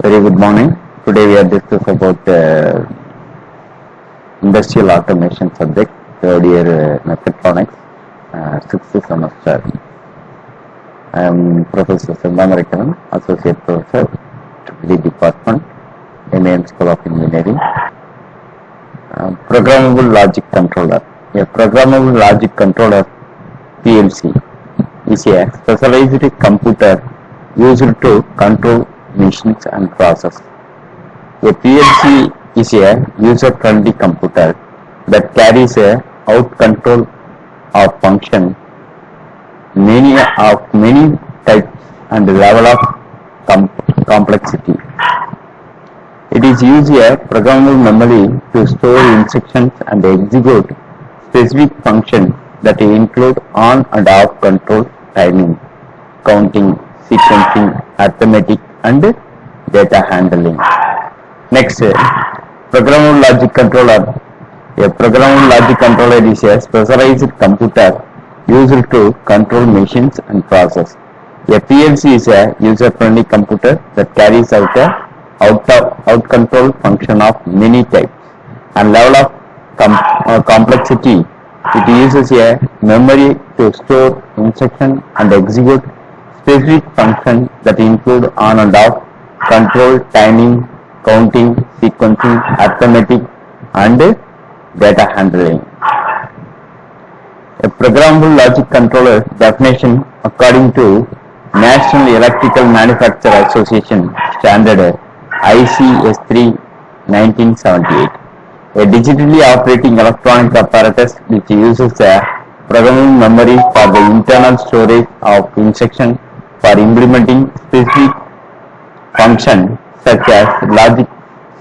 Very good morning. Today we are discussing about industrial automation subject, third year mechatronics, sixth semester. I am Professor Sandamarakan, Associate Professor, the Department, MAM School of Engineering. Programmable Logic Controller. A programmable logic controller, PLC, is a specialized computer used to control machines and processes. A PLC is a user-friendly computer that carries out control of function many types and level of complexity. It is used a programmable memory to store instructions and execute specific functions that include on and off control, timing, counting, sequencing, arithmetic, and data handling. Next, programmable logic controller. A programmable logic controller is a specialized computer used to control machines and processes. A PLC is a user-friendly computer that carries out a out control function of many types and level of complexity. It uses a memory to store instruction and execute specific functions that include on and off control, timing, counting, sequencing, arithmetic, and data handling. A programmable logic controller definition according to National Electrical Manufacturer Association Standard ICS3 1978. A digitally operating electronic apparatus which uses a programmable memory for the internal storage of instructions for implementing specific functions such as logic,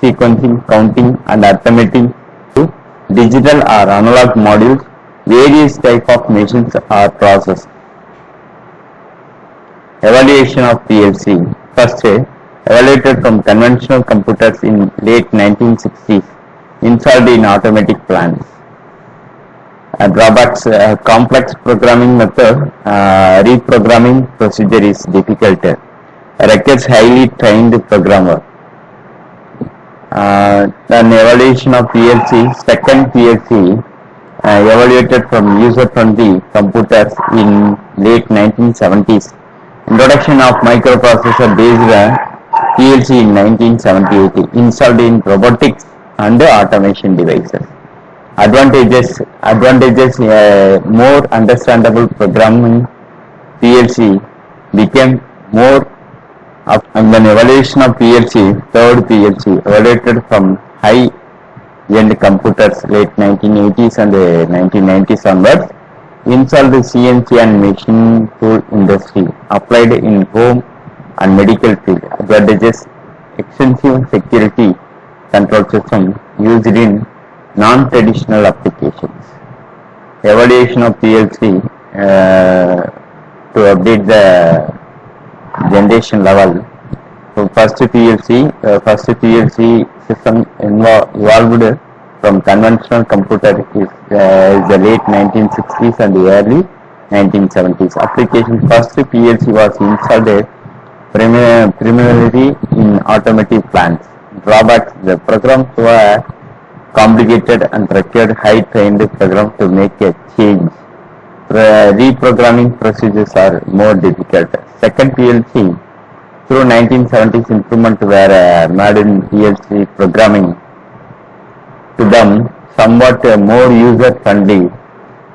sequencing, counting, and arithmetic to digital or analog modules, various types of machines or processes. Evaluation of PLC. First, evaluated from conventional computers in late 1960s, installed in automatic plants. Drawbacks: complex programming method, reprogramming procedure is difficult. Requires highly trained programmer. Then evaluation of PLC. Second PLC evaluated from user-friendly computers in late 1970s. Introduction of microprocessor-based PLC in 1978, installed in robotics and automation devices. Advantages: more understandable programming. PLC became more. And then evaluation of PLC, third PLC, evaluated from high-end computers late 1980s and 1990s onwards, installed the CNC and machine tool industry, applied in home and medical field. Advantages: extensive security control system used in non-traditional applications. Evaluation of PLC to update the generation level. So first PLC system evolved from conventional computer is the late 1960s and the early 1970s. Application: first PLC was installed primarily in automotive plants. Drawbacks: the programs were complicated and required high trained program to make a change. Reprogramming procedures are more difficult. Second PLC, through 1970s improvement were made in PLC programming to them somewhat more user friendly.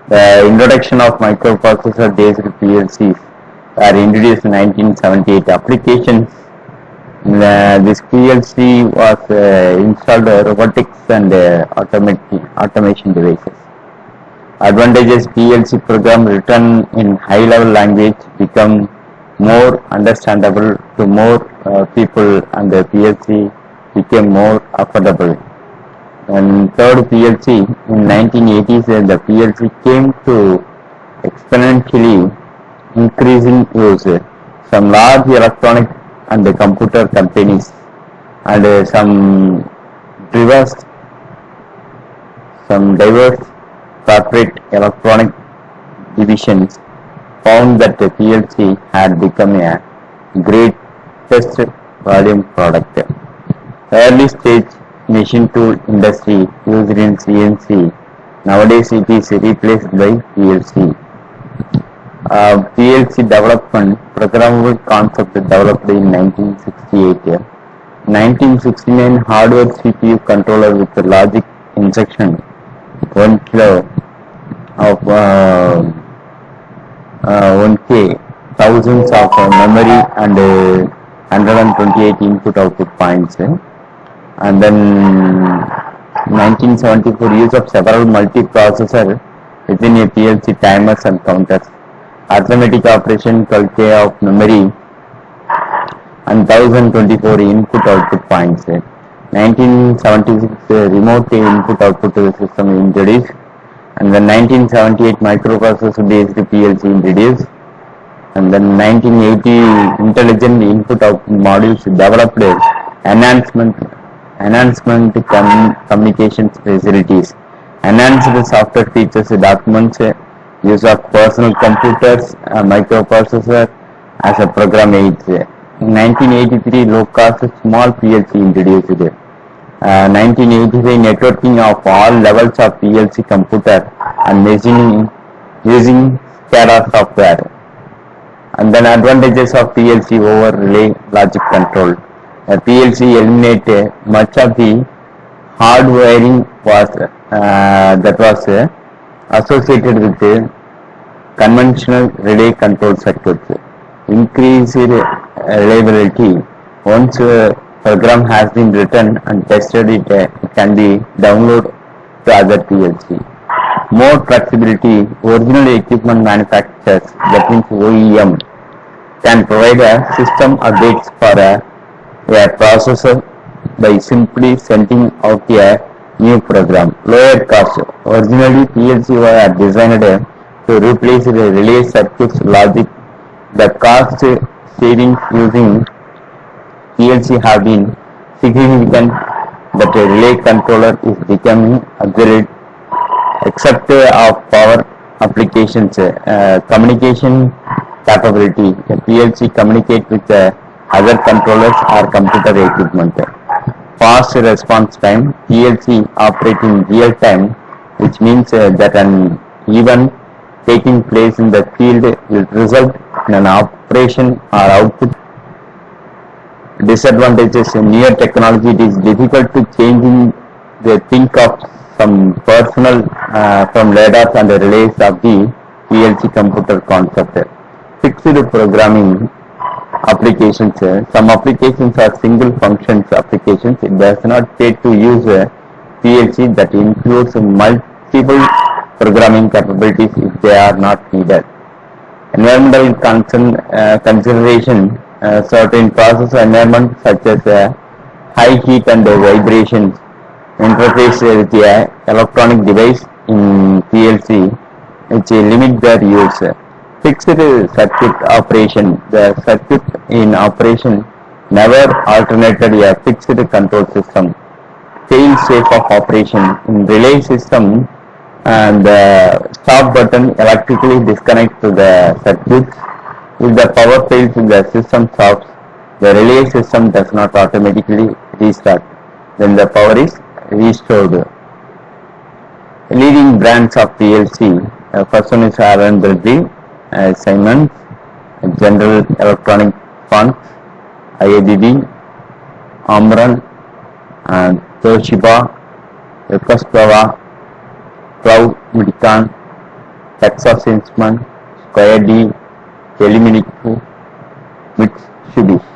The introduction of microprocessor based PLCs are introduced in 1978. Applications: this PLC was installed robotics and automation devices. Advantages: PLC program written in high level language become more understandable to more people, and the PLC became more affordable. And third PLC, in 1980s the PLC came to exponentially increasing use. Some large electronic and the computer companies and some diverse corporate electronic divisions found that the PLC had become a greatest volume product. Early stage machine tool industry used in CNC. Nowadays it is replaced by PLC. PLC development programmable concept developed in 1968. 1969 hardware CPU controller with logic instruction 1 kilo of 1K, thousands of memory and 128 input output points. And then 1974 use of several multiprocessor within a PLC timers and counters. Arithmetic operation 12K of memory and 1024 input output points. 1976 remote input output system introduced, and then 1978 microprocessor based PLC introduced, and then 1980 intelligent input output modules developed, enhancement communications facilities, enhanced software features, documents, use of personal computers, microprocessor as a program aids. In 1983 low cost small PLC introduced. 1985 networking of all levels of PLC computer and machining using SCADA software. And then advantages of PLC over relay logic control. PLC eliminate much of the hard wiring that was associated with conventional relay control circuits. Increase reliability. Once program has been written and tested, it can be downloaded to other PLC. More flexibility. Original equipment manufacturers, that means OEM, can provide a system updates for a processor by simply sending out a new program. Lower cost. Originally PLC were designed to replace the relay circuits logic. The cost savings using PLC have been significant, but a relay controller is becoming obsolete except of power applications. Communication capability. A PLC communicate with other controllers or computer equipment. Fast response time. PLC operate in real time, which means that an event taking place in the field will result in an operation or output. Disadvantages. In newer technology, it is difficult to change the think of some personal from LEDAs and the relays of the PLC computer concept. Fixed programming applications. Some applications are single functions applications. It does not pay to use a PLC that includes multiple programming capabilities if they are not needed. Environmental consideration. Certain process environments such as high heat and vibrations interface with the electronic device in PLC, which limit their use. Fixed circuit operation. The circuit in operation never alternated a fixed control system. Fail safe of operation. In relay system, and the stop button electrically disconnects to the circuit. If the power fails, the system stops. The relay system does not automatically restart. Then the power is restored. Leading brands of PLC. First one is Allen Bradley, Siemens, General Electronic Funks, IABB, Omron, and Toshiba, Yokosuka, Cloud Medican, Texas Instruments, Square D, Teleminic, Mitsubishi.